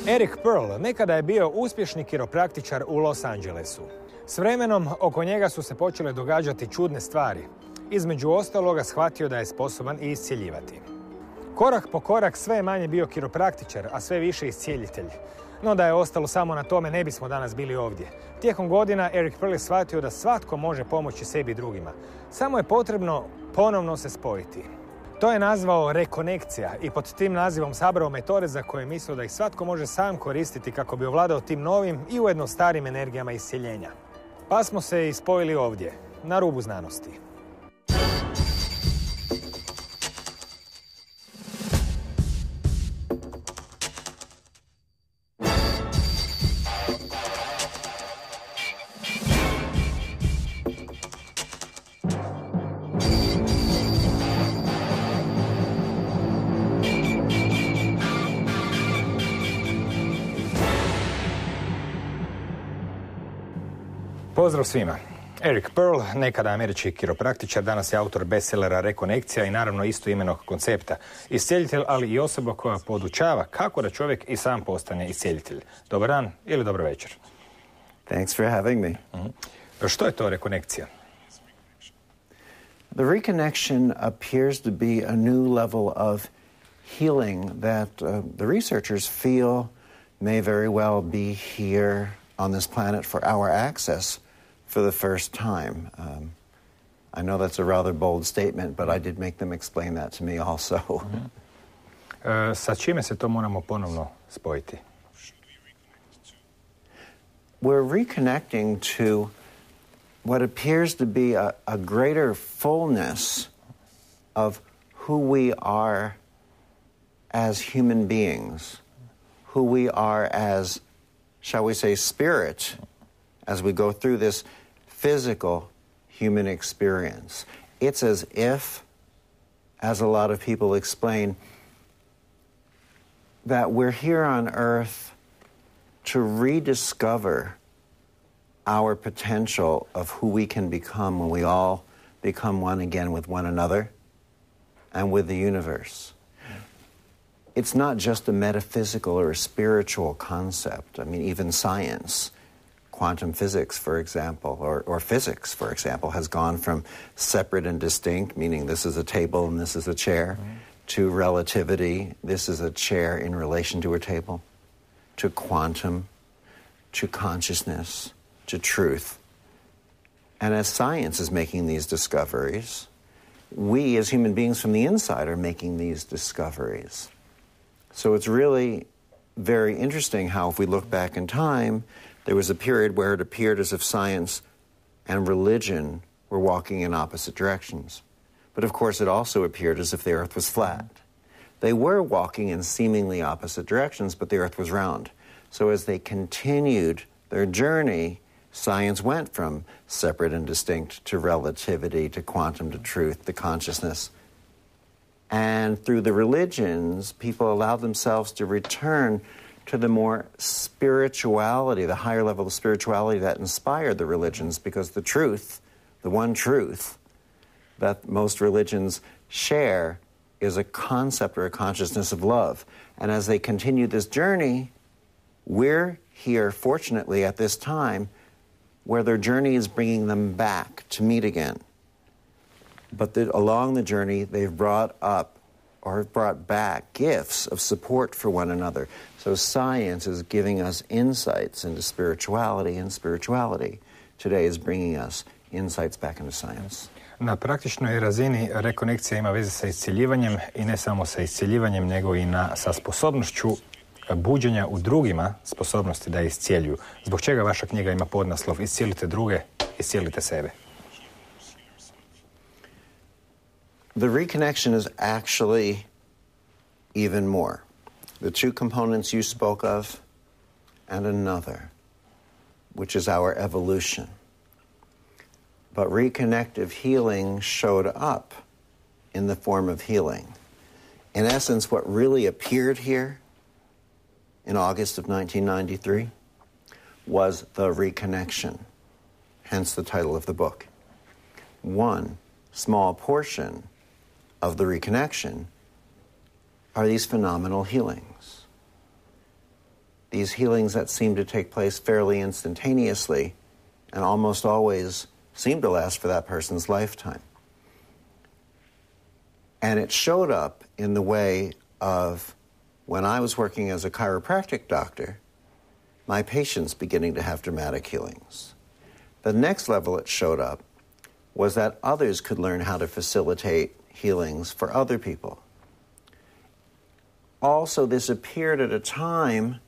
Eric Pearl nekada je bio uspješni kiropraktičar u Los Angelesu. S vremenom oko njega su se počele događati čudne stvari. Između ostaloga shvatio da je sposoban i iscjeljivati. Korak po korak sve je manje bio kiropraktičar, a sve više iscijeljitelj. No da je ostalo samo na tome ne bismo danas bili ovdje. Tijekom godina Eric Pearl je shvatio da svatko može pomoći sebi i drugima. Samo je potrebno ponovno se spojiti. To je nazvao Rekonekcija i pod tim nazivom sabrao metode za koje je mislio da ih svatko može sam koristiti kako bi ovladao tim novim i ujedno starim energijama iscjeljenja. Pa smo se i spojili ovdje, na Rubu Znanosti. Pozdrav svima. Eric Pearl, nekada američki kiropraktičar, danas je autor bestsellera Rekonekcija i naravno istoimenog koncepta. Iscijeljitelj, ali i osoba koja podučava kako da čovjek i sam postane iscijeljitelj. Dobar dan ili dobro večer. Thanks for having me. Što je to Rekonekcija? The reconnection appears to be a new level of healing that the researchers feel may very well be here on this planet for our access for the first time. I know that's a rather bold statement, but I did make them explain that to me also. Sa čime se to moramo ponovno spojiti? We're reconnecting to what appears to be a greater fullness of who we are as human beings, who we are as, shall we say, spirit, as we go through this physical human experience. It's as if, as a lot of people explain, that we're here on Earth to rediscover our potential of who we can become when we all become one again with one another and with the universe. It's not just a metaphysical or a spiritual concept. I mean, even science, quantum physics, for example, or physics, for example, has gone from separate and distinct, meaning this is a table and this is a chair, to relativity, this is a chair in relation to a table, to quantum, to consciousness, to truth. And as science is making these discoveries, we as human beings from the inside are making these discoveries. So it's really very interesting how, if we look back in time, there was a period where it appeared as if science and religion were walking in opposite directions. But of course it also appeared as if the earth was flat. They were walking in seemingly opposite directions, but the earth was round. So as they continued their journey, science went from separate and distinct to relativity, to quantum, to truth, to consciousness. And through the religions, people allowed themselves to return to the more spirituality, the higher level of spirituality that inspired the religions, because the truth, the one truth that most religions share, is a concept or a consciousness of love. And as they continue this journey, we're here, fortunately, at this time, where their journey is bringing them back to meet again. But along the journey, they've brought up or brought back gifts of support for one another. So science is giving us insights into spirituality, and spirituality today is bringing us insights back into science. Na praktičnoj razini rekonekcija ima veze sa iscjeljivanjem i ne samo sa iscjeljivanjem, nego i sa sposobnošću buđenja u drugima, sposobnosti da iscijeljuju. Zbog čega vaša knjiga ima podnaslov Iscijelite druge, iscijelite sebe? The reconnection is actually even more. The two components you spoke of, and another, which is our evolution. But reconnective healing showed up in the form of healing. In essence, what really appeared here in August of 1993 was the reconnection, hence the title of the book. One small portion of the reconnection are these phenomenal healings. these healings that seem to take place fairly instantaneously and almost always seem to last for that person's lifetime. And it showed up in the way of when I was working as a chiropractic doctor, my patients beginning to have dramatic healings. The next level it showed up was that others could learn how to facilitate healings for other people. Also, this appeared at a time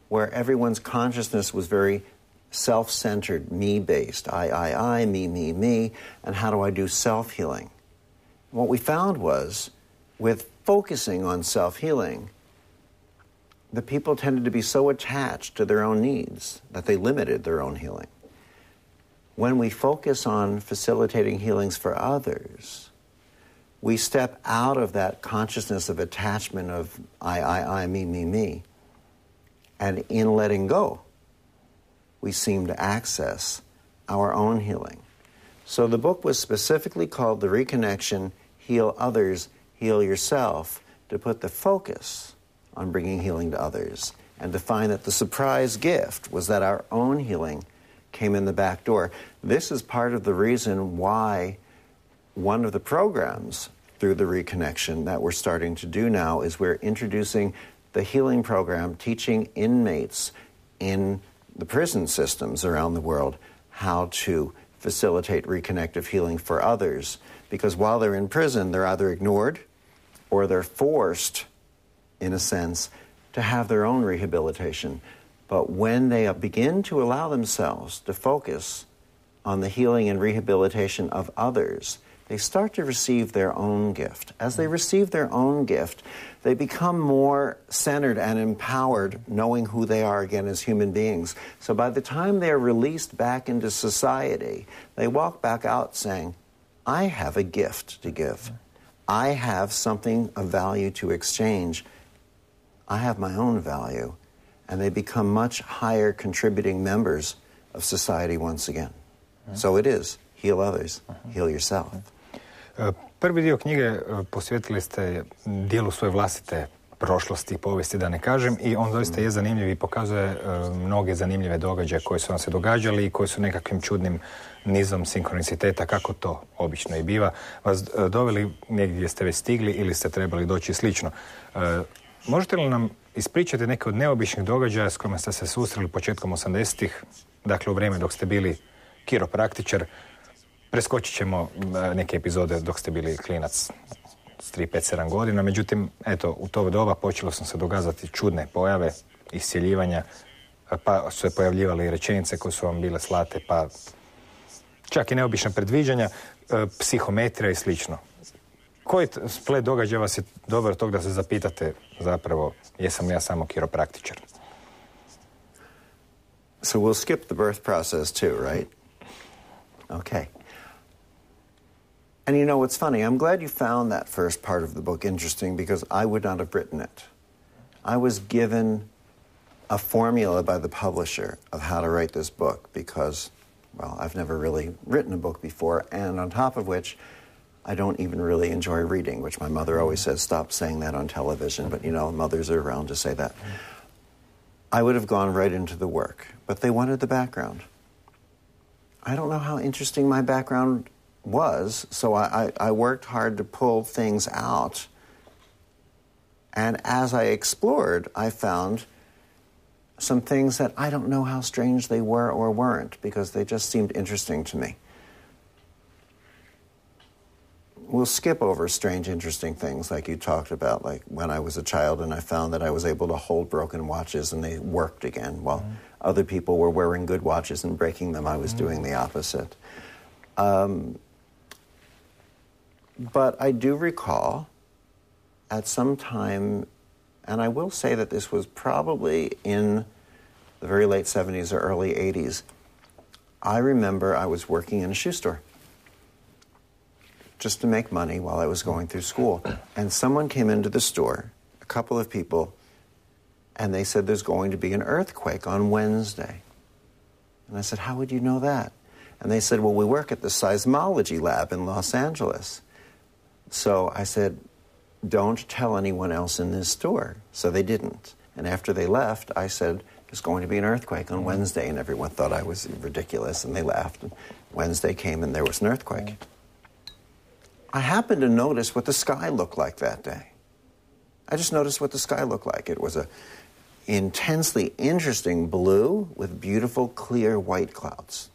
where everyone's consciousness was very self-centered, me-based. I, me, and how do I do self-healing? What we found was, with focusing on self-healing, the people tended to be so attached to their own needs that they limited their own healing. When we focus on facilitating healings for others, we step out of that consciousness of attachment of I, me. And in letting go, we seem to access our own healing. So the book was specifically called The Reconnection, Heal Others, Heal Yourself, to put the focus on bringing healing to others and to find that the surprise gift was that our own healing came in the back door. This is part of the reason why one of the programs through the Reconnection that we're starting to do now is we're introducing the healing program, teaching inmates in the prison systems around the world how to facilitate reconnective healing for others. Because while they're in prison, they're either ignored or they're forced, in a sense, to have their own rehabilitation. But when they begin to allow themselves to focus on the healing and rehabilitation of others, they start to receive their own gift. As they receive their own gift, they become more centered and empowered, knowing who they are again as human beings. So by the time they're released back into society, they walk back out saying, I have a gift to give. I have something of value to exchange. I have my own value. And they become much higher contributing members of society once again. So it is, heal others, heal yourself. Prvi dio knjige posvetili ste dijelu svoje vlastite prošlosti i povijesti, da ne kažem, i on doista je zanimljiv i pokazuje mnoge zanimljive događaje koji su vam se događali i koji su nekakvim čudnim nizom sinkroniciteta, kako to obično i biva, vas doveli negdje gdje ste već stigli ili ste trebali doći slično. Možete li nam ispričati neke od neobičnih događaja s kojima ste se susreli početkom 80-ih, dakle u vrijeme dok ste bili kiropraktičar? Preskočit ćemo neke epizode dok ste bili klinac s 3, 5, 7 godina, međutim, eto, u to doba počelo sam se događati čudne pojave, iscjeljivanja, pa su se pojavljivali rečenice koje su vam bile slate, pa čak i neobična predviđanja, psihometrija i slično. Koji splet događaja vas je dobro tog da se zapitate zapravo jesam li ja samo kiropraktičar? So we'll skip the birth process too, right? Okay. And you know what's funny? I'm glad you found that first part of the book interesting because I would not have written it. I was given a formula by the publisher of how to write this book because, well, I've never really written a book before, and on top of which, I don't even really enjoy reading, which my mother always says, stop saying that on television, but you know, mothers are around to say that. I would have gone right into the work, but they wanted the background. I don't know how interesting my background was, so I worked hard to pull things out. And as I explored, I found some things that I don't know how strange they were or weren't, because they just seemed interesting to me. We'll skip over strange, interesting things like you talked about, like when I was a child and I found that I was able to hold broken watches and they worked again, while other people were wearing good watches and breaking them. I was doing the opposite. But I do recall at some time, and I will say that this was probably in the very late 70s or early 80s, I remember I was working in a shoe store just to make money while I was going through school. And someone came into the store, a couple of people, and they said there's going to be an earthquake on Wednesday. And I said, how would you know that? And they said, well, we work at the seismology lab in Los Angeles. So I said, don't tell anyone else in this store. So they didn't. And after they left, I said, there's going to be an earthquake on Wednesday, and everyone thought I was ridiculous, and they laughed. And Wednesday came, and there was an earthquake. I happened to notice what the sky looked like that day. I just noticed what the sky looked like. It was a intensely interesting blue with beautiful, clear white clouds.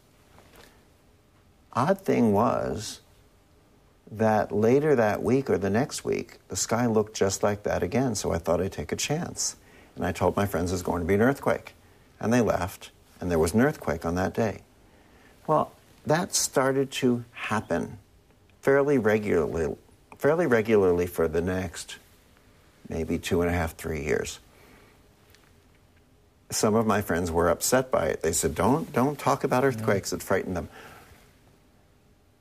Odd thing was that later that week or the next week, the sky looked just like that again, so I thought I'd take a chance. And I told my friends there's going to be an earthquake. And they left, and there was an earthquake on that day. Well, that started to happen fairly regularly for the next maybe 2.5, 3 years. Some of my friends were upset by it. They said, don't talk about earthquakes. It frightened them.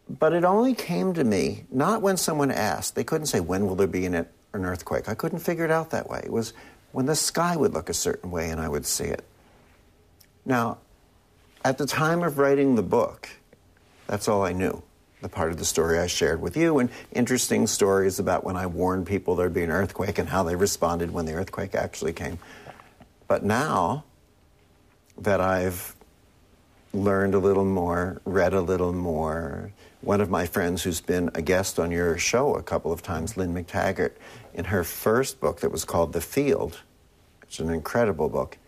But it only came to me, not when someone asked. They couldn't say, when will there be an earthquake? I couldn't figure it out that way. It was when the sky would look a certain way and I would see it. Now, at the time of writing the book, that's all I knew. The part of the story I shared with you, and interesting stories about when I warned people there'd be an earthquake and how they responded when the earthquake actually came. But now that I've learned a little more, read a little more, one of my friends who's been a guest on your show a couple of times, Lynn McTaggart, in her first book that was called The Field, it's an incredible book,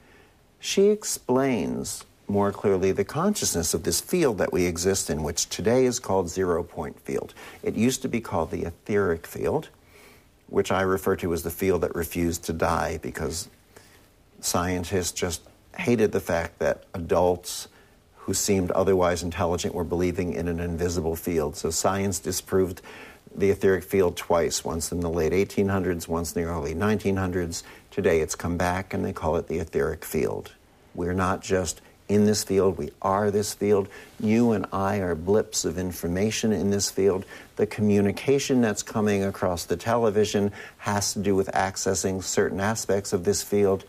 she explains more clearly the consciousness of this field that we exist in, which today is called zero-point field. It used to be called the etheric field, which I refer to as the field that refused to die, because scientists just hated the fact that adults who seemed otherwise intelligent were believing in an invisible field. So science disproved the etheric field twice, once in the late 1800s, once in the early 1900s. Today it's come back and they call it the etheric field. We're not just in this field, we are this field. You and I are blips of information in this field. The communication that's coming across the television has to do with accessing certain aspects of this field.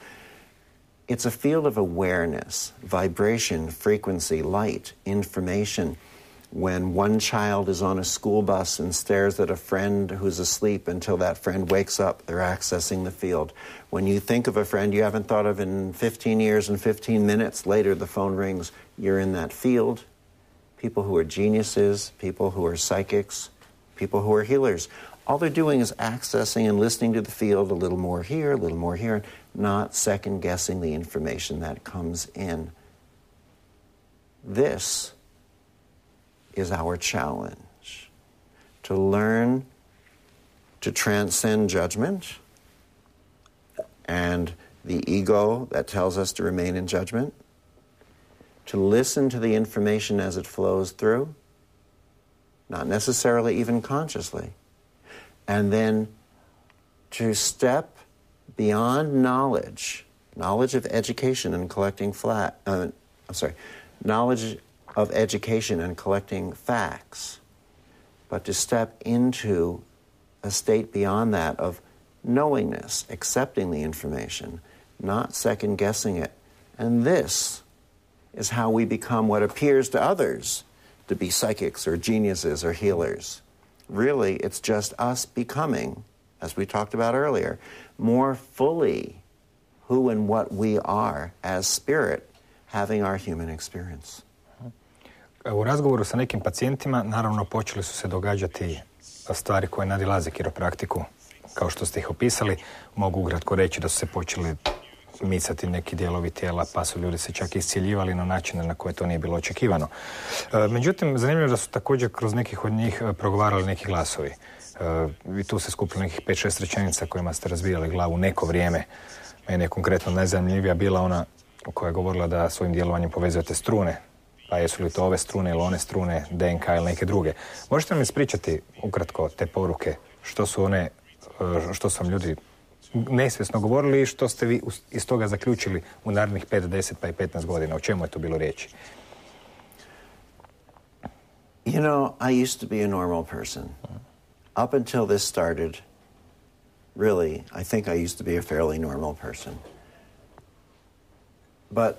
It's a field of awareness, vibration, frequency, light, information. When one child is on a school bus and stares at a friend who's asleep until that friend wakes up, they're accessing the field. When you think of a friend you haven't thought of in 15 years and 15 minutes, later the phone rings, you're in that field. People who are geniuses, people who are psychics, people who are healers, all they're doing is accessing and listening to the field, a little more here, not second-guessing the information that comes in. This is our challenge, to learn to transcend judgment and the ego that tells us to remain in judgment, to listen to the information as it flows through, not necessarily even consciously, and then to step beyond knowledge of education and collecting knowledge of education and collecting facts, but to step into a state beyond that of knowingness, accepting the information, not second-guessing it. And this is how we become what appears to others to be psychics or geniuses or healers. Really, it's just us becoming, as we talked about earlier, more fully who and what we are as spirit, having our human experience. U razgovoru sa nekim pacijentima naravno počeli su se događati stvari koje nadilaze kiropraktiku, kao što ste ih opisali. Mogu ukratko reći da su se počeli micati neki dijelovi tijela, pa su ljudi se čak iscjeljivali na načine na koje to nije bilo očekivano. Međutim, zanimljivo da su također kroz nekih od njih progovarali neki glasovi. I tu se skupilo nekih 5-6 rečenica kojima ste razbijali glavu neko vrijeme. Meni je konkretno najzanimljivija bila ona koja je govorila da svojim djelovanjem povezujete strune. Pa jesu li to ove strune ili one strune, DNK ili neke druge. Možete nam ispričati ukratko te poruke, što su one, što su vam ljudi nesvjesno govorili i što ste vi iz toga zaključili u narednih 5, 10 pa i 15 godina? O čemu je to bilo riječi? You know, I used to be a normal person. Up until this started, really, I think I used to be a fairly normal person. But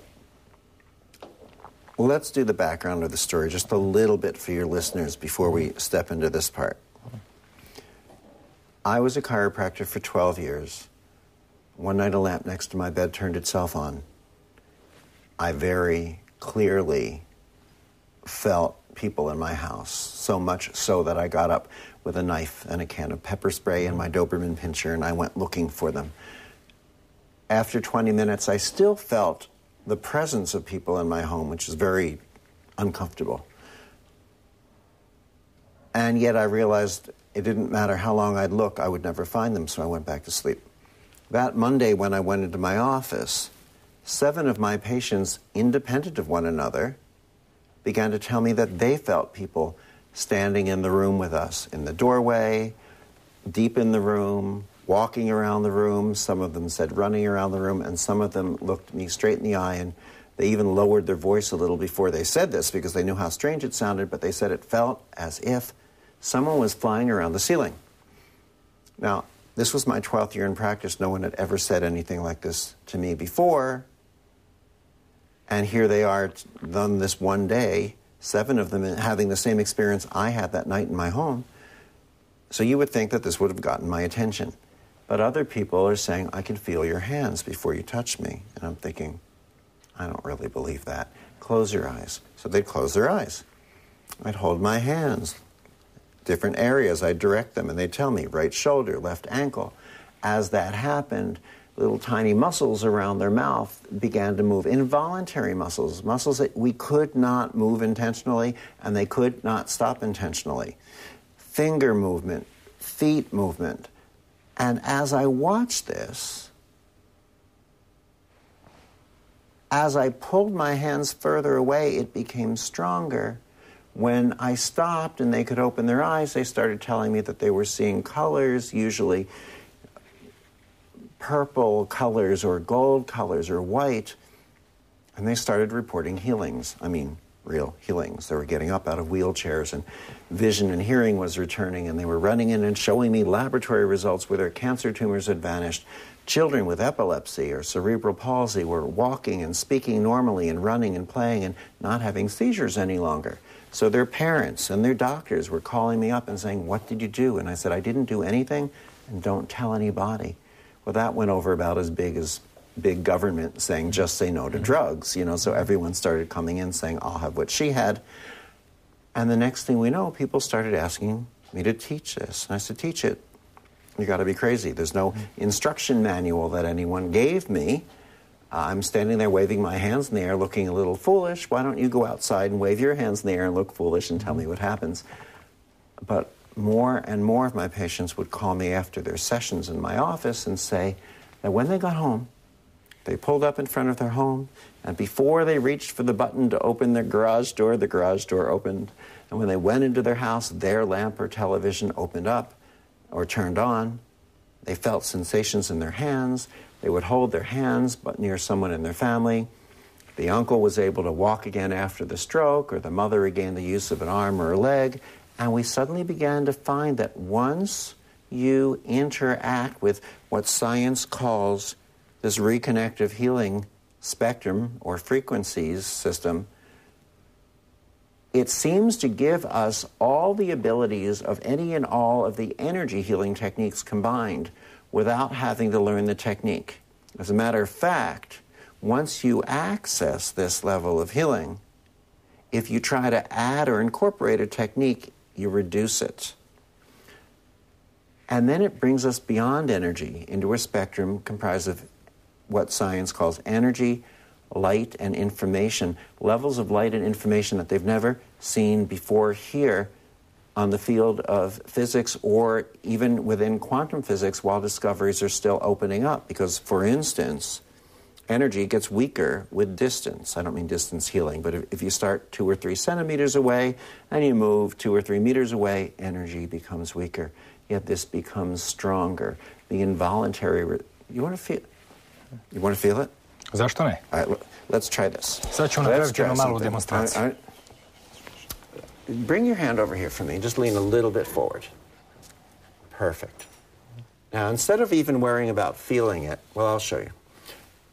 let's do the background of the story just a little bit for your listeners before we step into this part. I was a chiropractor for 12 years. One night a lamp next to my bed turned itself on. I very clearly felt people in my house, so much so that I got up with a knife and a can of pepper spray and my Doberman pinscher, and I went looking for them. After 20 minutes, I still felt the presence of people in my home, which is very uncomfortable. And yet I realized it didn't matter how long I'd look, I would never find them, so I went back to sleep. That Monday, when I went into my office, 7 of my patients, independent of one another, began to tell me that they felt people standing in the room with us, in the doorway, deep in the room, walking around the room. Some of them said running around the room, and some of them looked me straight in the eye, and they even lowered their voice a little before they said this because they knew how strange it sounded, but they said it felt as if someone was flying around the ceiling. Now, this was my 12th year in practice. No one had ever said anything like this to me before. And here they are on this one day, 7 of them having the same experience I had that night in my home. So you would think that this would have gotten my attention. But other people are saying, I can feel your hands before you touch me. And I'm thinking, I don't really believe that. Close your eyes. So they'd close their eyes. I'd hold my hands. Different areas, I'd direct them, and they'd tell me, right shoulder, left ankle. As that happened, little tiny muscles around their mouth began to move, involuntary muscles, muscles that we could not move intentionally, and they could not stop intentionally. Finger movement, feet movement. And as I watched this, as I pulled my hands further away, it became stronger. When I stopped and they could open their eyes, they started telling me that they were seeing colors, usually purple colors or gold colors or white, and they started reporting healings. I mean, real healings. They were getting up out of wheelchairs, and vision and hearing was returning, and they were running in and showing me laboratory results where their cancer tumors had vanished. Children with epilepsy or cerebral palsy were walking and speaking normally and running and playing and not having seizures any longer. So their parents and their doctors were calling me up and saying, what did you do? And I said, I didn't do anything, and don't tell anybody. Well, that went over about as big government saying, just say no to drugs, you know, so everyone started coming in saying, I'll have what she had. And the next thing we know, people started asking me to teach this. And I said, teach it. You got to be crazy. There's no instruction manual that anyone gave me. I'm standing there waving my hands in the air looking a little foolish. Why don't you go outside and wave your hands in the air and look foolish and tell me what happens? But more and more of my patients would call me after their sessions in my office and say that when they got home, they pulled up in front of their home, and before they reached for the button to open their garage door, the garage door opened. And when they went into their house, their lamp or television opened up or turned on. They felt sensations in their hands. They would hold their hands but near someone in their family. The uncle was able to walk again after the stroke, or the mother regained the use of an arm or a leg. And we suddenly began to find that once you interact with what science calls this reconnective healing spectrum or frequencies system, it seems to give us all the abilities of any and all of the energy healing techniques combined without having to learn the technique. As a matter of fact, once you access this level of healing, if you try to add or incorporate a technique, you reduce it. And then it brings us beyond energy into a spectrum comprised of what science calls energy, light, and information, levels of light and information that they've never seen before here on the field of physics or even within quantum physics while discoveries are still opening up. Because, for instance, energy gets weaker with distance. I don't mean distance healing, but if you start 2 or 3 centimeters away and you move 2 or 3 meters away, energy becomes weaker. Yet this becomes stronger. The involuntary... You want to feel it? Zašto ne? All right, let's try this. Sad ćemo napraviti jednu malu demonstraciju. Bring your hand over here for me. Just lean a little bit forward. Perfect. Now, instead of even worrying about feeling it, well, I'll show you.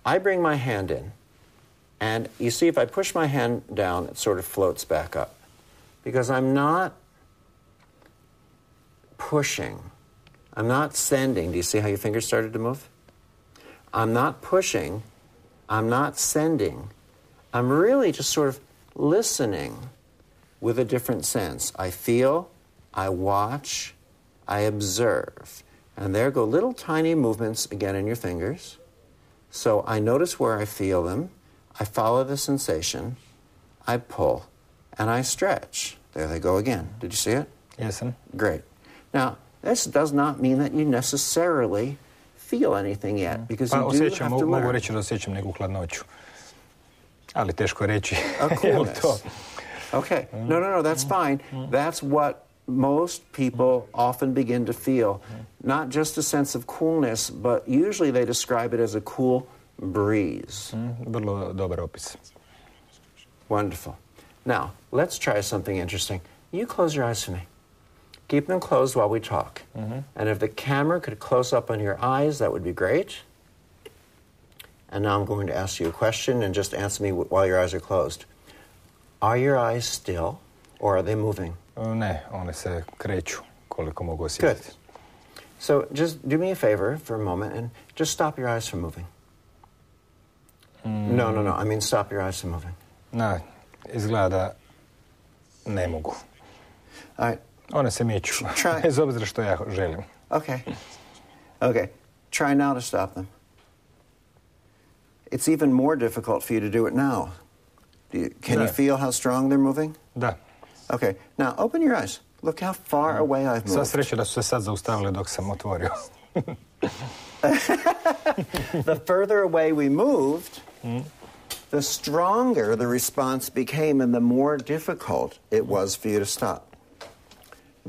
I bring my hand in, and you see if I push my hand down, it sort of floats back up. Because I'm not pushing. I'm not sending. Do you see how your fingers started to move? I'm not pushing. I'm not sending. I'm really just sort of listening with a different sense. I feel, I watch, I observe. And there go little tiny movements again in your fingers. So I notice where I feel them. I follow the sensation. I pull. And I stretch. There they go again. Did you see it? Yes, sir. Great. Now, this does not mean that you necessarily feel anything yet, because you do have to learn. Mogu reći da osjećam neku hladnoću. Ali teško je reći. A coolness. Okay. No, that's fine. That's what most people often begin to feel. Not just a sense of coolness, but usually they describe it as a cool breeze. Vrlo dobar opis. Wonderful. Now, let's try something interesting. You close your eyes for me. Keep them closed while we talk. And if the camera could close up on your eyes, that would be great. And now I'm going to ask you a question, and just answer me while your eyes are closed. Are your eyes still, or are they moving? Ne, one se kreću koliko mogu osjetiti. Good. So just do me a favor for a moment and just stop your eyes from moving. No. I mean, stop your eyes from moving. Ne, izgleda da ne mogu. All right. One se miču, bez obzira što ja želim. Okay. Try now to stop them. It's even more difficult for you to do it now. Can you feel how strong they're moving? Da. Okay. Now open your eyes. Look how far away I've moved. Sva sreća da su se sad zaustavili dok sam otvorio. The further away we moved, the stronger the response became and the more difficult it was for you to stop.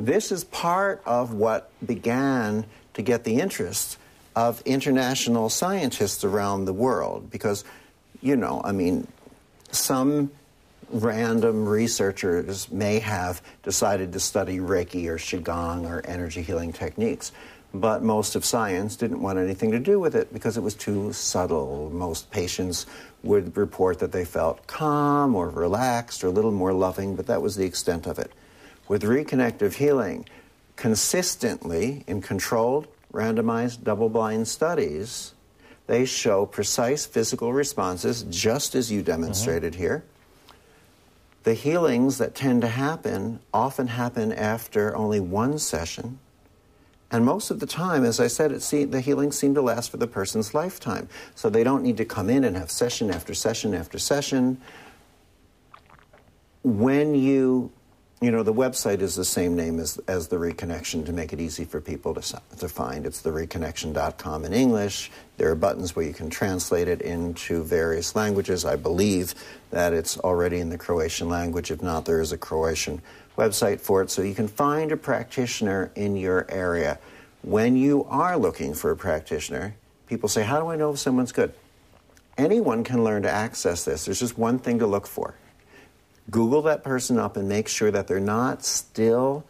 This is part of what began to get the interest of international scientists around the world, because, some random researchers may have decided to study Reiki or Qigong or energy healing techniques, but most of science didn't want anything to do with it because it was too subtle. Most patients would report that they felt calm or relaxed or a little more loving, but that was the extent of it. With reconnective healing, consistently in controlled, randomized, double-blind studies, they show precise physical responses, just as you demonstrated here. The healings that tend to happen often happen after only one session. And most of the time, as I said, the healings seem to last for the person's lifetime. So they don't need to come in and have session after session after session. When the website is the same name as the Reconnection to make it easy for people to find. It's thereconnection.com in English. There are buttons where you can translate it into various languages. I believe that it's already in the Croatian language. If not, there is a Croatian website for it. So you can find a practitioner in your area. When you are looking for a practitioner, people say, how do I know if someone's good? Anyone can learn to access this. There's just one thing to look for. Google that person up and make sure that they're not still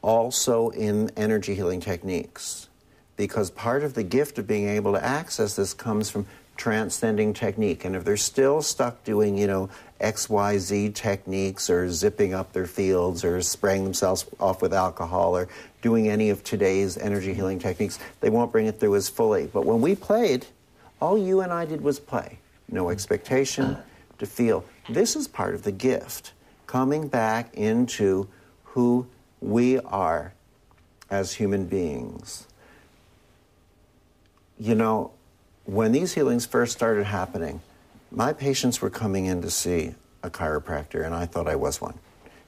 also in energy healing techniques. Because part of the gift of being able to access this comes from transcending technique. And if they're still stuck doing, XYZ techniques or zipping up their fields or spraying themselves off with alcohol or doing any of today's energy healing techniques, they won't bring it through as fully. But when we played, all you and I did was play. No expectation to feel. This is part of the gift, coming back into who we are as human beings. When these healings first started happening, my patients were coming in to see a chiropractor, and I thought I was one.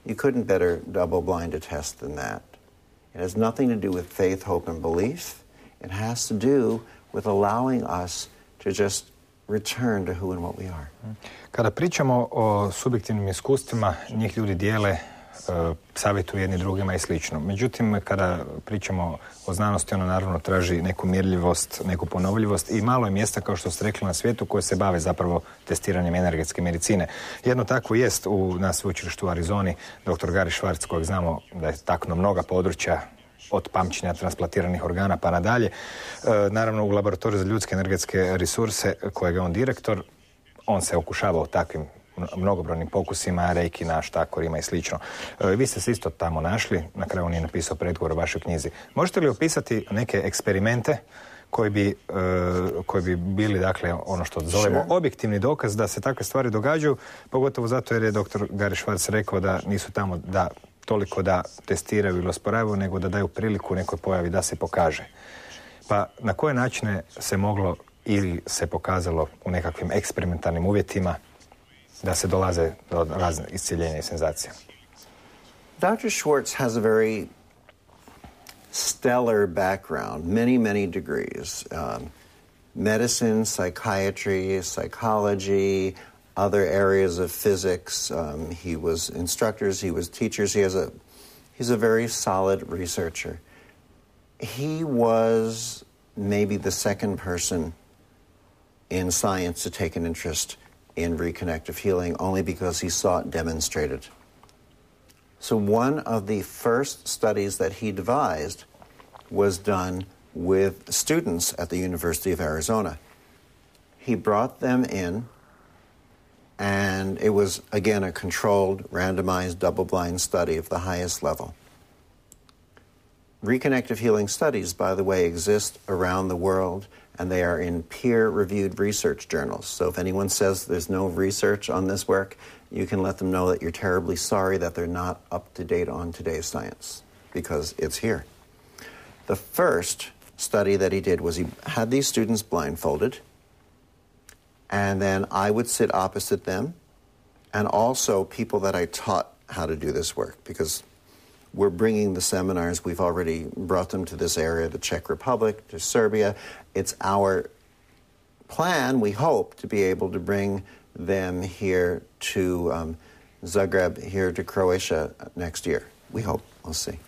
You couldn't better double-blind a test than that. It has nothing to do with faith, hope, and belief. It has to do with allowing us to just return to who and what we are. Kada pričamo o subjektivnim iskustvima, njih ljudi dijele, savjetuju jedni drugima i slično. Međutim, kada pričamo o znanosti, ona naravno traži neku mjerljivost, neku ponovljivost i malo je mjesta, kao što ste rekli, na svijetu koje se bave zapravo testiranjem energetske medicine. Jedno takvo jest na sveučilištu u Arizoni, dr. Gary Schwartz, kojeg znamo da je taknuo mnoga područja od pamćenja transplantiranih organa pa nadalje. Naravno, u laboratoriju za ljudske energetske resurse, kojeg je on direktor, on se okušavao takvim mnogobrojnim pokusima, reiki, štakorima i slično. Vi ste se isto tamo našli, na kraju on je napisao predgovor o vašoj knjizi. Možete li opisati neke eksperimente koji bi bili, dakle, ono što zovemo objektivni dokaz da se takve stvari događaju, pogotovo zato jer je dr. Gary Schwartz rekao da nisu tamo da toliko da testiraju ili osporavaju, nego da daju priliku nekoj pojavi da se pokaže. Pa na koje načine se moglo ili se pokazalo u nekakvim eksperimentalnim uvjetima da se dolaze do raznih iscjeljenja i senzacija? Dr. Schwartz has a very stellar background, many degrees. Medicine, psychiatry, psychology, other areas of physics. He was instructors, he was teachers. He's a very solid researcher. He was maybe the second person in science to take an interest in reconnective healing, only because he saw it demonstrated. So one of the first studies that he devised was done with students at the University of Arizona. He brought them in, and it was, again, a controlled, randomized, double-blind study of the highest level. Reconnective healing studies, by the way, exist around the world, and they are in peer-reviewed research journals. So if anyone says there's no research on this work, you can let them know that you're terribly sorry that they're not up to date on today's science, because it's here. The first study that he did was he had these students blindfolded, and then I would sit opposite them, and also people that I taught how to do this work, because we're bringing the seminars, we've already brought them to this area, the Czech Republic, to Serbia. It's our plan, we hope, to be able to bring them here to Zagreb, here to Croatia next year. We hope. We'll see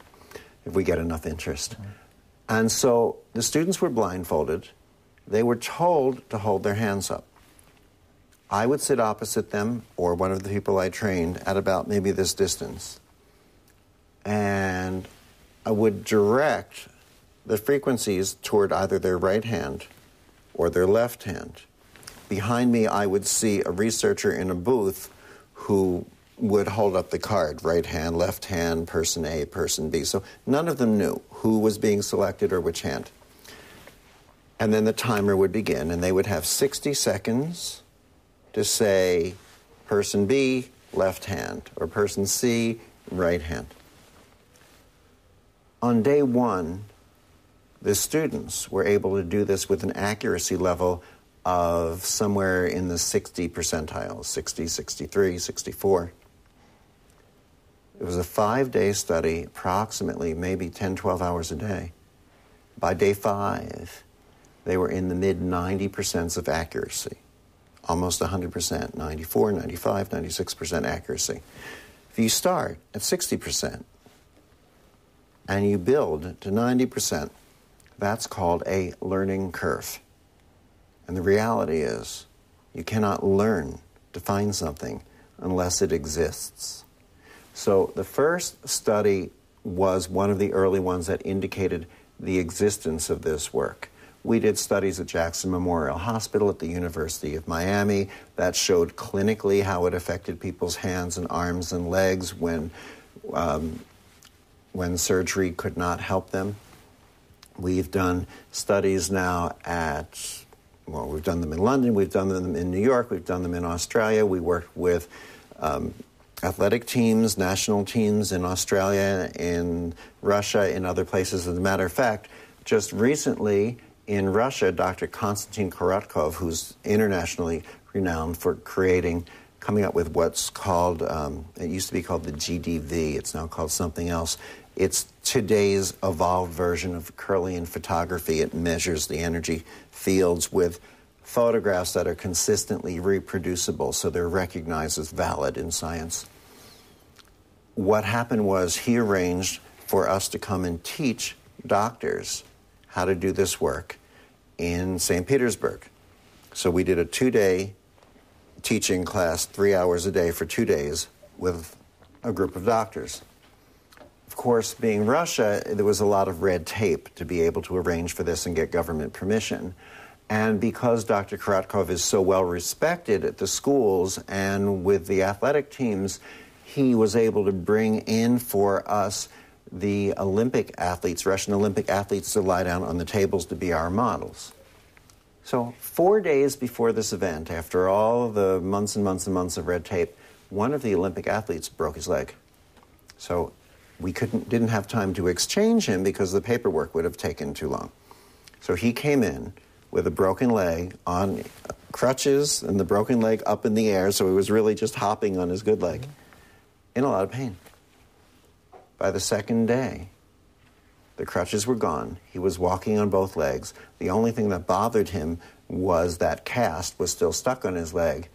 if we get enough interest. And so the students were blindfolded. They were told to hold their hands up. I would sit opposite them, or one of the people I trained, at about maybe this distance. And I would direct the frequencies toward either their right hand or their left hand. Behind me, I would see a researcher in a booth who would hold up the card, right hand, left hand, person A, person B. So none of them knew who was being selected or which hand. And then the timer would begin, and they would have 60 seconds to say person B, left hand, or person C, right hand. On day one, the students were able to do this with an accuracy level of somewhere in the 60 percentiles, 60, 63, 64. It was a 5-day study, approximately maybe 10, 12 hours a day. By day 5, they were in the mid-90% of accuracy, almost 100%, 94, 95, 96% accuracy. If you start at 60% and you build to 90%, that's called a learning curve. And the reality is, you cannot learn to find something unless it exists. So the first study was one of the early ones that indicated the existence of this work. We did studies at Jackson Memorial Hospital at the University of Miami that showed clinically how it affected people's hands and arms and legs when surgery could not help them. We've done studies now we've done them in London, we've done them in New York, we've done them in Australia. We worked with athletic teams, national teams in Australia, in Russia, in other places. As a matter of fact, just recently in Russia, Dr. Konstantin Korotkov, who's internationally renowned for coming up with what's called, it used to be called the GDV, it's now called something else. It's today's evolved version of Kirlian photography. It measures the energy fields with photographs that are consistently reproducible, so they're recognized as valid in science. What happened was he arranged for us to come and teach doctors how to do this work in St. Petersburg. So we did a 2-day teaching class, 3 hours a day for 2 days with a group of doctors. Of course, being Russia, there was a lot of red tape to be able to arrange for this and get government permission. And because Dr. Korotkov is so well respected at the schools and with the athletic teams, he was able to bring in for us the Olympic athletes, Russian Olympic athletes, to lie down on the tables to be our models. So 4 days before this event, after all the months and months and months of red tape, one of the Olympic athletes broke his leg. So we didn't have time to exchange him because the paperwork would have taken too long. So he came in with a broken leg on crutches and the broken leg up in the air, so he was really just hopping on his good leg, in a lot of pain. By the second day, the crutches were gone. He was walking on both legs. The only thing that bothered him was that cast was still stuck on his leg,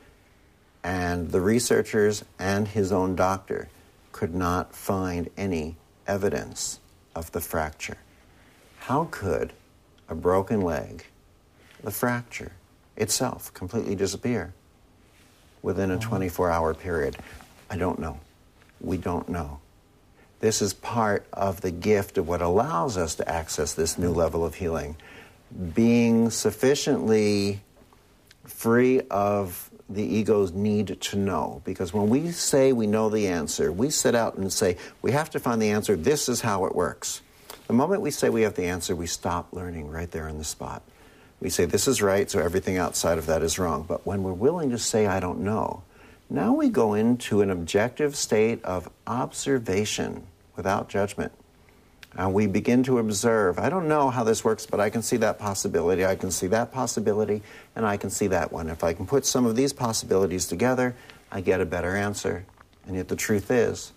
and the researchers and his own doctor could not find any evidence of the fracture. How could a broken leg, the fracture itself, completely disappear within a 24-hour period? I don't know. We don't know. This is part of the gift of what allows us to access this new level of healing. Being sufficiently free of the ego's need to know. Because when we say we know the answer, we set out and say, we have to find the answer, this is how it works. The moment we say we have the answer, we stop learning right there on the spot. We say, this is right, so everything outside of that is wrong. But when we're willing to say, I don't know, now we go into an objective state of observation without judgment. And we begin to observe, I don't know how this works, but I can see that possibility, I can see that possibility, and I can see that one. If I can put some of these possibilities together, I get a better answer. And yet the truth is,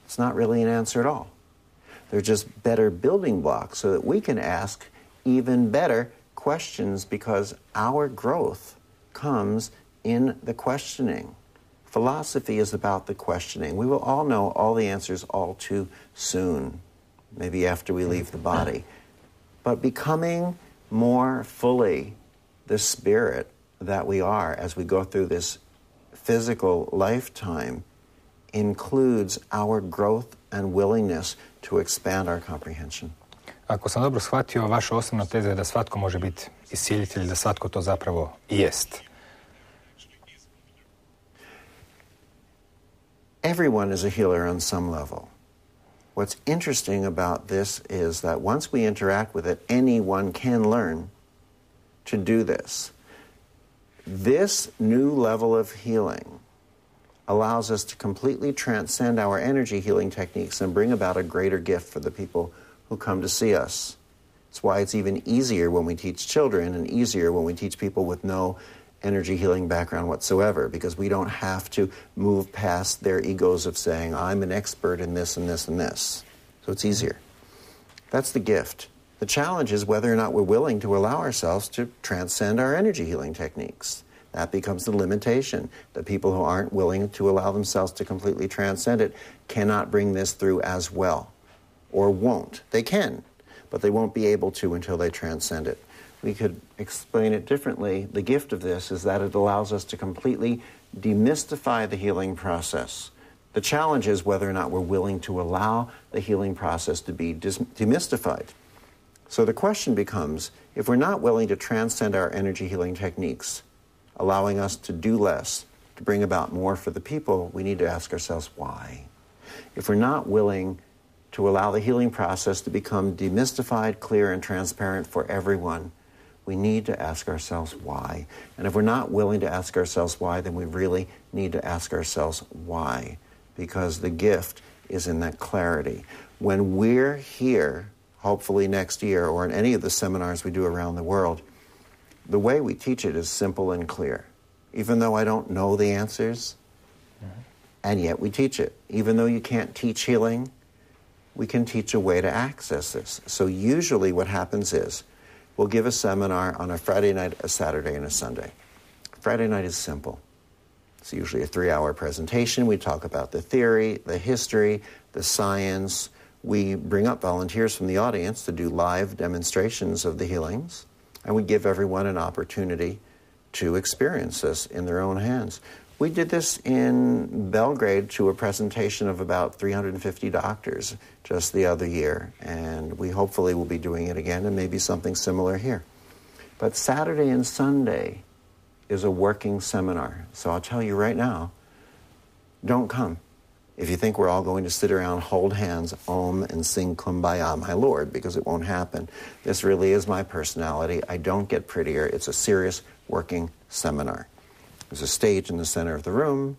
it's not really an answer at all. They're just better building blocks so that we can ask even better questions, because our growth comes in the questioning. Philosophy is about the questioning. We will all know all the answers all too soon, maybe after we leave the body. But becoming more fully the spirit that we are as we go through this physical lifetime includes our growth and willingness to expand our comprehension. Ako sam dobro shvatio, vaša osnovna teza je da svatko može biti iscijelitelj, da svatko to zapravo i jest. Everyone is a healer on some level. What's interesting about this is that once we interact with it, anyone can learn to do this. This new level of healing allows us to completely transcend our energy healing techniques and bring about a greater gift for the people who come to see us. It's why it's even easier when we teach children and easier when we teach people with no energy healing background whatsoever, because we don't have to move past their egos of saying, I'm an expert in this and this and this. So it's easier. That's the gift. The challenge is whether or not we're willing to allow ourselves to transcend our energy healing techniques. That becomes the limitation. The people who aren't willing to allow themselves to completely transcend it cannot bring this through as well, or won't. They can, but they won't be able to until they transcend it. We could explain it differently. The gift of this is that it allows us to completely demystify the healing process. The challenge is whether or not we're willing to allow the healing process to be demystified. So the question becomes, if we're not willing to transcend our energy healing techniques, allowing us to do less, to bring about more for the people, we need to ask ourselves why. If we're not willing to allow the healing process to become demystified, clear, and transparent for everyone, we need to ask ourselves why. And if we're not willing to ask ourselves why, then we really need to ask ourselves why. Because the gift is in that clarity. When we're here, hopefully next year, or in any of the seminars we do around the world, the way we teach it is simple and clear. Even though I don't know the answers, and yet we teach it. Even though you can't teach healing, we can teach a way to access this. So usually what happens is, we'll give a seminar on a Friday night, a Saturday, and a Sunday. Friday night is simple. It's usually a 3-hour presentation. We talk about the theory, the history, the science. We bring up volunteers from the audience to do live demonstrations of the healings, and we give everyone an opportunity to experience this in their own hands. We did this in Belgrade to a presentation of about 350 doctors just the other year, and we hopefully will be doing it again and maybe something similar here. But Saturday and Sunday is a working seminar, so I'll tell you right now, don't come. If you think we're all going to sit around, hold hands, om, and sing Kumbaya, my Lord, because it won't happen. This really is my personality. I don't get prettier. It's a serious working seminar. There's a stage in the center of the room.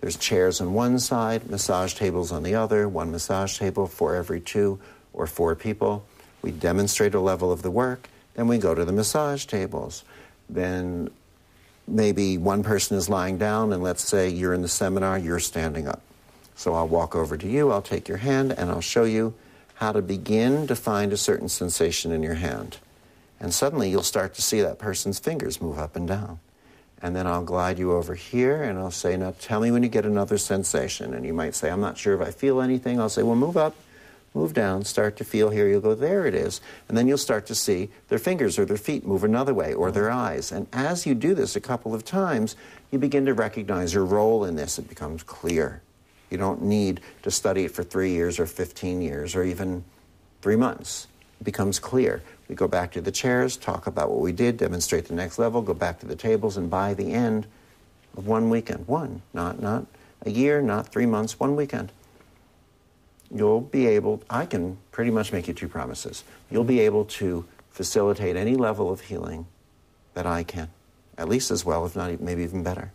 There's chairs on one side, massage tables on the other, one massage table for every 2 or 4 people. We demonstrate a level of the work, then we go to the massage tables. Then maybe one person is lying down, and let's say you're in the seminar, you're standing up. So I'll walk over to you, I'll take your hand, and I'll show you how to begin to find a certain sensation in your hand. And suddenly you'll start to see that person's fingers move up and down. And then I'll glide you over here, and I'll say, now tell me when you get another sensation. And you might say, I'm not sure if I feel anything. I'll say, well, move up, move down, start to feel here. You'll go, there it is. And then you'll start to see their fingers or their feet move another way, or their eyes. And as you do this a couple of times, you begin to recognize your role in this. It becomes clear. You don't need to study it for 3 years or 15 years or even 3 months. It becomes clear. We go back to the chairs, talk about what we did, demonstrate the next level, go back to the tables, and by the end of 1 weekend, not a year, not 3 months, 1 weekend, you'll be able, I can pretty much make you 2 promises. You'll be able to facilitate any level of healing that I can, at least as well, if not maybe even better.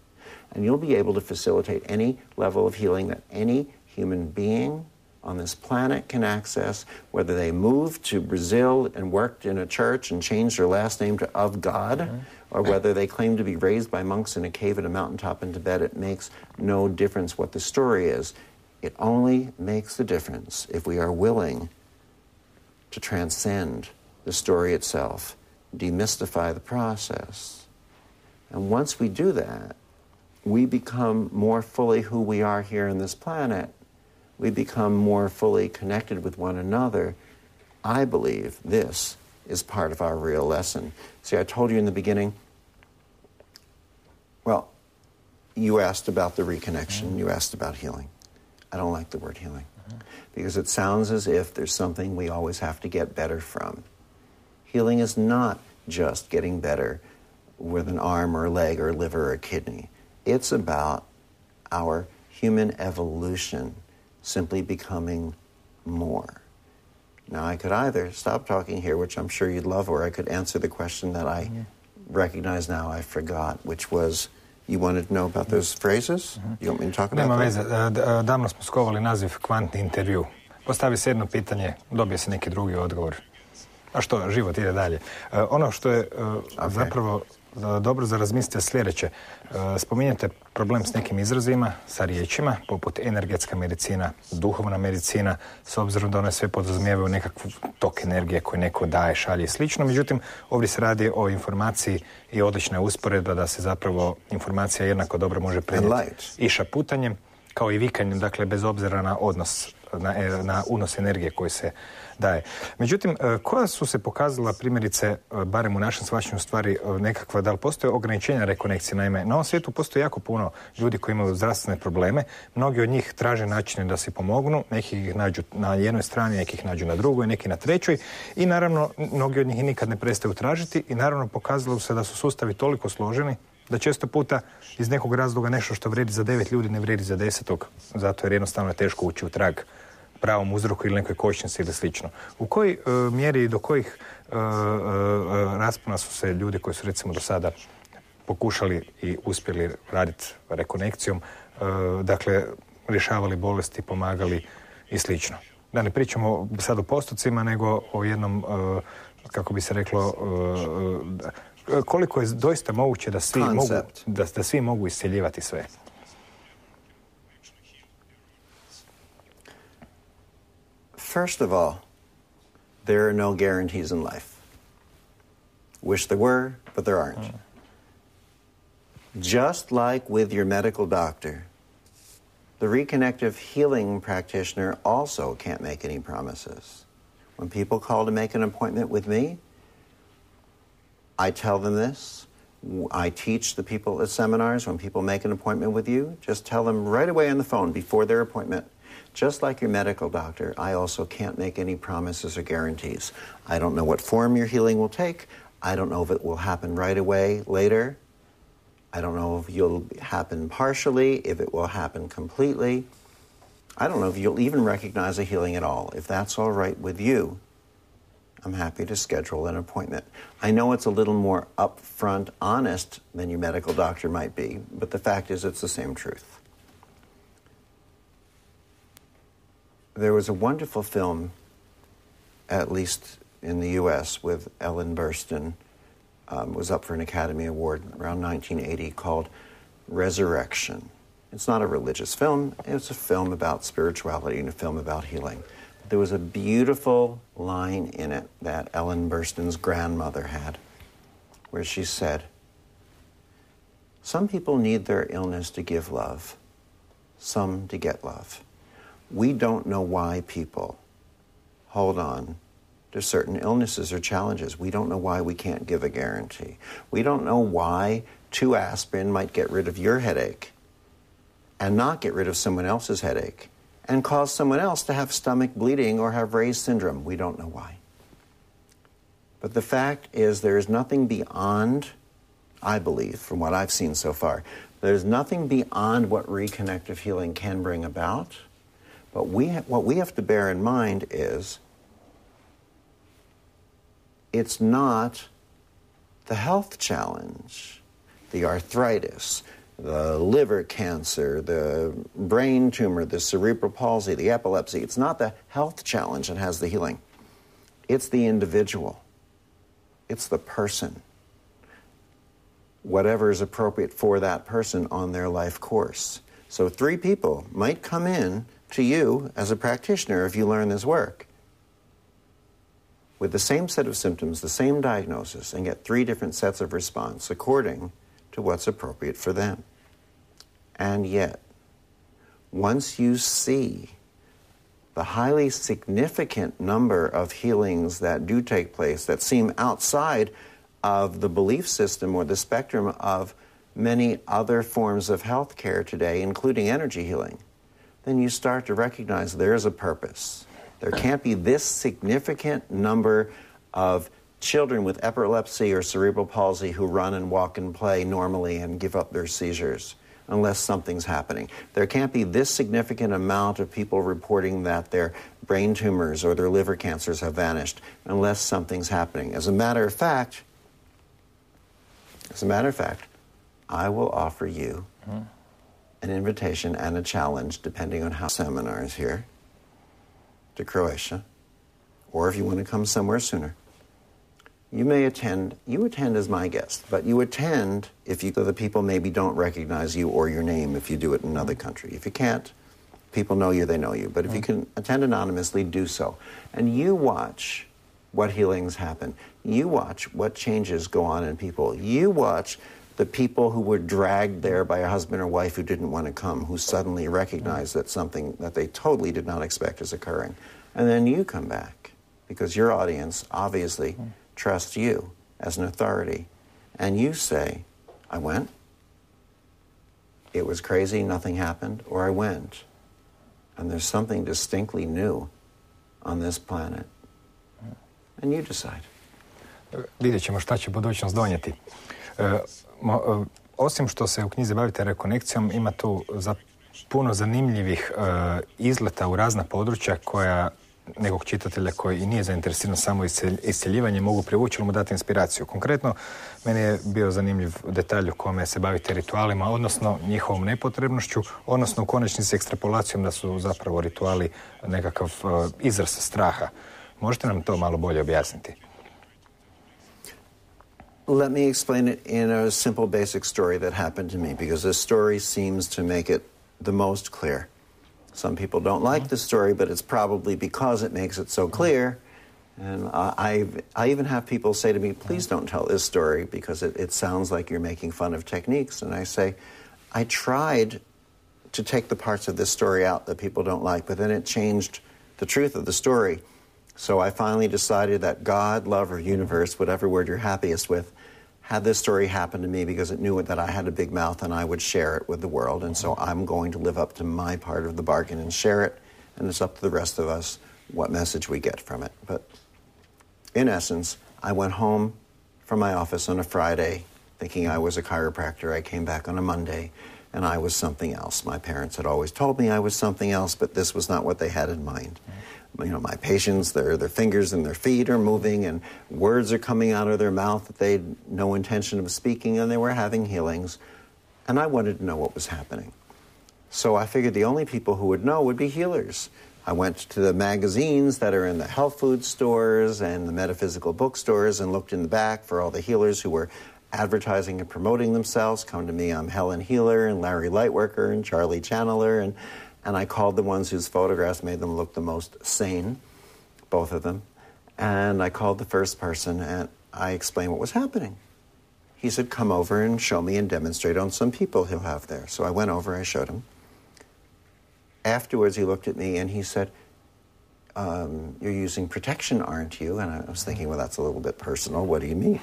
And you'll be able to facilitate any level of healing that any human being on this planet can access, whether they moved to Brazil and worked in a church and changed their last name to of God, or whether they claim to be raised by monks in a cave at a mountaintop in Tibet. It makes no difference what the story is. It only makes the difference if we are willing to transcend the story itself, demystify the process. And once we do that, we become more fully who we are here on this planet. We become more fully connected with one another. I believe this is part of our real lesson. See, I told you in the beginning, well, you asked about the reconnection, you asked about healing. I don't like the word healing because it sounds as if there's something we always have to get better from. Healing is not just getting better with an arm or a leg or a liver or a kidney. It's about our human evolution simply becoming more. Now, I could either stop talking here, which I'm sure you'd love, or I could answer the question that I recognize now I forgot, which was, you wanted to know about those phrases? You want me to talk about Nema that? veze. Davno smo skovali naziv kvantni intervju. Postavi se jedno pitanje, dobije se neki drugi odgovor. A što, život ide dalje. Ono što je zapravo dobro za razmisliti je sljedeće. Spominjete problem s nekim izrazima, sa riječima, poput energetska medicina, duhovna medicina, s obzirom da one sve podrazumijevaju nekakvu tok energije koju neko daje, šalje i slično. Međutim, ovdje se radi o informaciji i odlična je usporedba da se zapravo informacija jednako dobro može prenijeti i šaputanjem, kao i vikanjem, dakle, bez obzira na odnos, na unos energije koji se daje. Međutim, koja su se pokazala primjerice, barem u našem shvaćanju stvari, nekakva, da li postoje ograničenja rekonekcije? Naime, na ovom svijetu postoji jako puno ljudi koji imaju zdravstvene probleme. Mnogi od njih traže načine da si pomognu, neki ih nađu na jednoj strani, neki ih nađu na drugoj, neki na trećoj i naravno, mnogi od njih nikad ne prestaju tražiti i naravno pokazalo se da su sustavi toliko složeni da često puta iz nekog razloga nešto što vredi za 9 ljudi ne vredi za 10, zato jer jednostavno je teško ući u trag pravom uzroku ili nekoj kočnici ili slično. U kojoj mjeri i do kojih raspona su se ljudi koji su recimo do sada pokušali i uspjeli raditi rekonekcijom, dakle, rješavali bolesti, pomagali i slično. Da ne pričamo sad o postocima, nego o jednom, kako bi se reklo, koliko je doista moguće da svi mogu iscjeljivati sve. First of all, there are no guarantees in life. Wish there were, but there aren't. Just like with your medical doctor, the reconnective healing practitioner also can't make any promises. When people call to make an appointment with me, I tell them this. I teach the people at seminars, when people make an appointment with you, just tell them right away on the phone before their appointment, just like your medical doctor, I also can't make any promises or guarantees. I don't know what form your healing will take. I don't know if it will happen right away later. I don't know if you'll happen partially, if it will happen completely. I don't know if you'll even recognize a healing at all. If that's all right with you, I'm happy to schedule an appointment. I know it's a little more upfront, honest than your medical doctor might be, but the fact is it's the same truth. There was a wonderful film, at least in the U.S., with Ellen Burstyn, was up for an Academy Award around 1980, called Resurrection. It's not a religious film. It's a film about spirituality and a film about healing. There was a beautiful line in it that Ellen Burstyn's grandmother had, where she said, "Some people need their illness to give love, some to get love. We don't know why people hold on to certain illnesses or challenges. We don't know why we can't give a guarantee. We don't know why 2 aspirin might get rid of your headache and not get rid of someone else's headache and cause someone else to have stomach bleeding or have Ray's syndrome. We don't know why. But the fact is there is nothing beyond, I believe, from what I've seen so far, there's nothing beyond what reconnective healing can bring about. But what we have to bear in mind is it's not the health challenge, the arthritis, the liver cancer, the brain tumor, the cerebral palsy, the epilepsy. It's not the health challenge that has the healing. It's the individual. It's the person. Whatever is appropriate for that person on their life course. So 3 people might come in to you as a practitioner if you learn this work with the same set of symptoms, the same diagnosis, and get 3 different sets of response according to what's appropriate for them. And yet, once you see the highly significant number of healings that do take place that seem outside of the belief system or the spectrum of many other forms of health care today, including energy healing, then you start to recognize there's a purpose. There can't be this significant number of children with epilepsy or cerebral palsy who run and walk and play normally and give up their seizures unless something's happening. There can't be this significant amount of people reporting that their brain tumors or their liver cancers have vanished unless something's happening. As a matter of fact, I will offer you an invitation and a challenge, depending on how seminars here, to Croatia, or if you want to come somewhere sooner. You attend as my guest, but you attend so the people maybe don't recognize you or your name if you do it in another country. If you can't, people know you, they know you. But if you can attend anonymously, do so. And you watch what healings happen. You watch what changes go on in people. You watch the people who were dragged there by a husband or wife who didn't want to come, who suddenly recognize that something that they totally did not expect is occurring. And then you come back, because your audience obviously trusts you as an authority. And you say, I went, it was crazy, nothing happened, or I went, and there's something distinctly new on this planet. And you decide. Vidjet ćemo šta će budućnost donijeti. Osim što se u knjizi bavite rekonekcijom, ima tu puno zanimljivih izleta u razna područja koja nekog čitatelja koji i nije zainteresiran samo iscjeljivanje mogu privući ili mu dati inspiraciju. Konkretno, meni je bio zanimljiv detalj u kome se bavite ritualima, odnosno njihovom nepotrebnošću, odnosno u konačnici ekstrapolacijom da su zapravo rituali nekakav izraz straha. Možete nam to malo bolje objasniti? Let me explain it in a simple basic story that happened to me, because this story seems to make it the most clear. Some people don't like the story, but it's probably because it makes it so clear. And I even have people say to me, please don't tell this story because it sounds like you're making fun of techniques. And I say, I tried to take the parts of this story out that people don't like, but then it changed the truth of the story. So I finally decided that God, love, or universe, whatever word you're happiest with, had this story happen to me because it knew that I had a big mouth and I would share it with the world. And so I'm going to live up to my part of the bargain and share it. And it's up to the rest of us what message we get from it. But in essence, I went home from my office on a Friday thinking I was a chiropractor. I came back on a Monday and I was something else. My parents had always told me I was something else, but this was not what they had in mind. You know, my patients, their fingers and their feet are moving, and words are coming out of their mouth that they had no intention of speaking, and they were having healings. And I wanted to know what was happening. So I figured the only people who would know would be healers. I went to the magazines that are in the health food stores and the metaphysical bookstores and looked in the back for all the healers who were advertising and promoting themselves. Come to me, I'm Helen Healer and Larry Lightworker and Charlie Channeler. And I called the ones whose photographs made them look the most sane, both of them. And I called the first person and I explained what was happening. He said, come over and show me and demonstrate on some people he'll have there. So I went over, I showed him. Afterwards, he looked at me and he said, you're using protection, aren't you? And I was thinking, well, that's a little bit personal. What do you mean?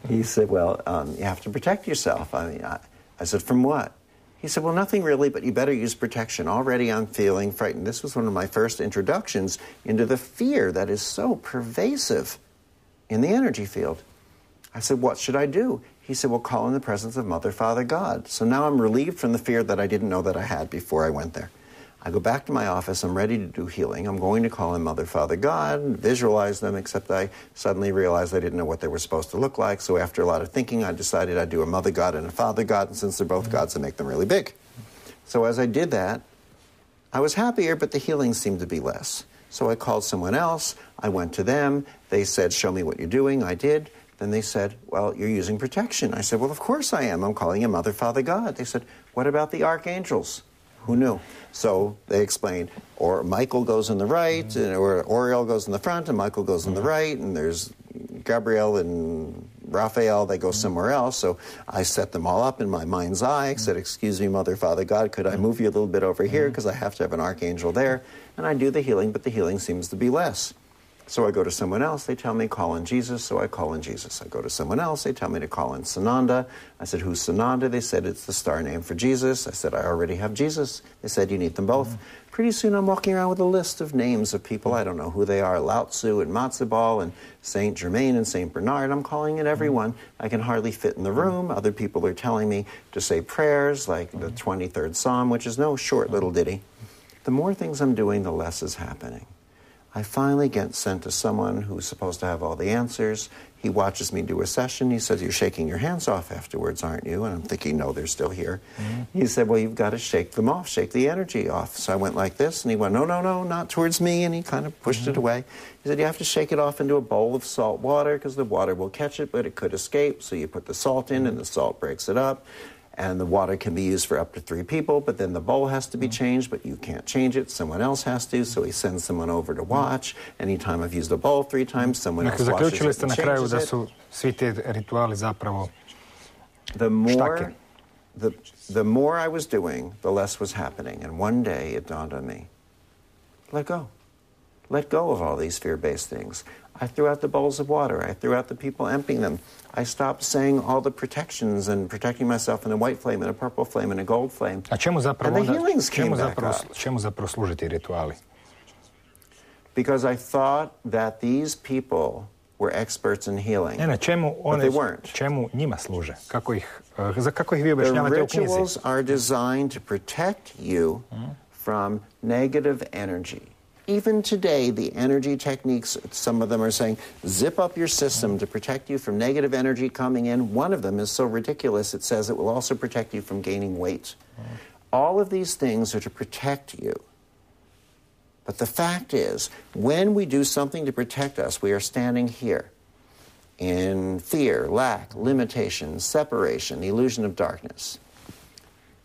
He said, well, you have to protect yourself. I said, from what? He said, well, nothing really, but you better use protection. Already I'm feeling frightened. This was one of my first introductions into the fear that is so pervasive in the energy field. I said, what should I do? He said, well, call in the presence of Mother, Father, God. So now I'm relieved from the fear that I didn't know that I had before I went there. I go back to my office, I'm ready to do healing. I'm going to call in Mother, Father, God, visualize them, except I suddenly realized I didn't know what they were supposed to look like. So after a lot of thinking, I decided I'd do a Mother God and a Father God, and since they're both gods, I make them really big. So as I did that, I was happier, but the healing seemed to be less. So I called someone else, I went to them, they said, show me what you're doing, I did. Then they said, well, you're using protection. I said, well, of course I am, I'm calling in Mother, Father, God. They said, what about the archangels? Who knew? So they explained, or Michael goes in the right, or Oriel goes in the front, and Michael goes in the right, and there's Gabriel and Raphael, they go somewhere else. So I set them all up in my mind's eye. I said, excuse me, Mother, Father, God, could I move you a little bit over here, because I have to have an archangel there? And I do the healing, but the healing seems to be less. So I go to someone else, they tell me call in Jesus, so I call in Jesus. I go to someone else, they tell me to call in Sananda. I said, who's Sananda? They said, it's the star name for Jesus. I said, I already have Jesus. They said, you need them both. Pretty soon I'm walking around with a list of names of people. I don't know who they are, Lao Tzu and Matzo Ball and Saint Germain and Saint Bernard. I'm calling in everyone. I can hardly fit in the room. Other people are telling me to say prayers, like the 23rd Psalm, which is no short little ditty. The more things I'm doing, the less is happening. I finally get sent to someone who's supposed to have all the answers. He watches me do a session. He says, you're shaking your hands off afterwards, aren't you? And I'm thinking, no, they're still here. He said, well, you've got to shake them off, shake the energy off. So I went like this, and he went, no, no, no, not towards me, and he kind of pushed it away. He said, you have to shake it off into a bowl of salt water, because the water will catch it, but it could escape. So you put the salt in, and the salt breaks it up. And the water can be used for up to 3 people, but then the bowl has to be changed, but you can't change it. Someone else has to, so he sends someone over to watch. Anytime I've used a bowl 3 times, someone else watches it and changes it. su svi ti rituali zapravo štake. The more I was doing, the less was happening. And one day it dawned on me, let go. Let go of all these fear-based things. I threw out the bowls of water. I threw out the people emptying them. I stopped saying all the protections and protecting myself in a white flame and a purple flame and a gold flame. A čemu zapravo and the healings came back up. Čemu zapravo služe ti rituali? Because I thought that these people were experts in healing. Ne, but they weren't. Čemu njima služe? Kako ih vi objašnjavate u knjizi? The rituals are designed to protect you from negative energy. Even today, the energy techniques, some of them are saying, zip up your system to protect you from negative energy coming in. One of them is so ridiculous, it says it will also protect you from gaining weight. All of these things are to protect you. But the fact is, when we do something to protect us, we are standing here in fear, lack, limitation, separation, illusion of darkness.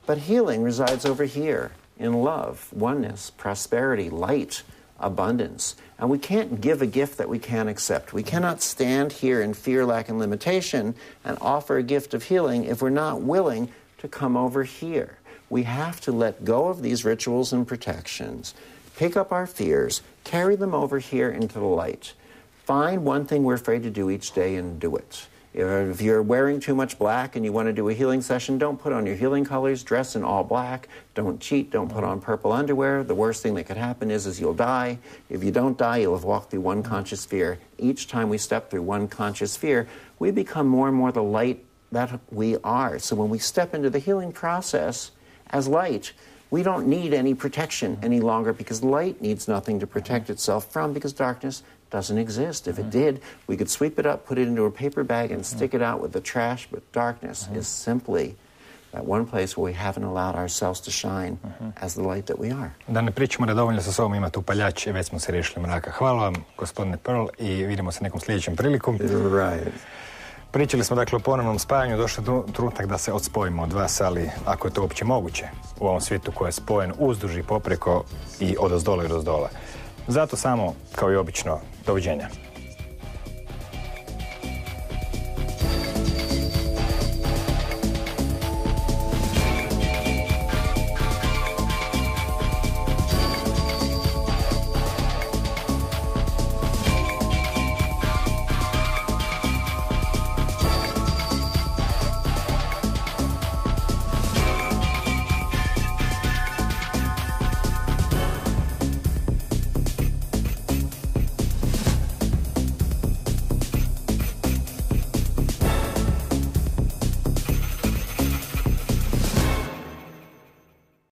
But healing resides over here. In love, oneness, prosperity, light, abundance. And we can't give a gift that we can't accept. We cannot stand here in fear, lack, and limitation and offer a gift of healing if we're not willing to come over here. We have to let go of these rituals and protections, pick up our fears, carry them over here into the light. Find one thing we're afraid to do each day and do it. If you're wearing too much black and you want to do a healing session, don't put on your healing colors, dress in all black, don't cheat, don't put on purple underwear. The worst thing that could happen is you'll die. If you don't die, you'll have walked through one conscious sphere. Each time we step through one conscious sphere, we become more and more the light that we are. So when we step into the healing process, as light. We don't need any protection any longer because light needs nothing to protect itself from because darkness doesn't exist. If it did, we could sweep it up, put it into a paper bag and stick it out with the trash, but darkness is simply that one place where we haven't allowed ourselves to shine as the light that we are. Da ne pričamo da dovoljno sa sobom imati upaljač i već smo se riješili mraka. Hvala vam, gospodine Pearl, i vidimo se nekom sljedećem prilikom. Right. Pričali smo dakle o ponovnom spajanju, došao je trenutak da se odspojimo od vas, ali ako je to uopće moguće u ovom svijetu koji je spojen uzduž i popreko i odozdola i dozdola. Zato samo, kao i obično, doviđenja.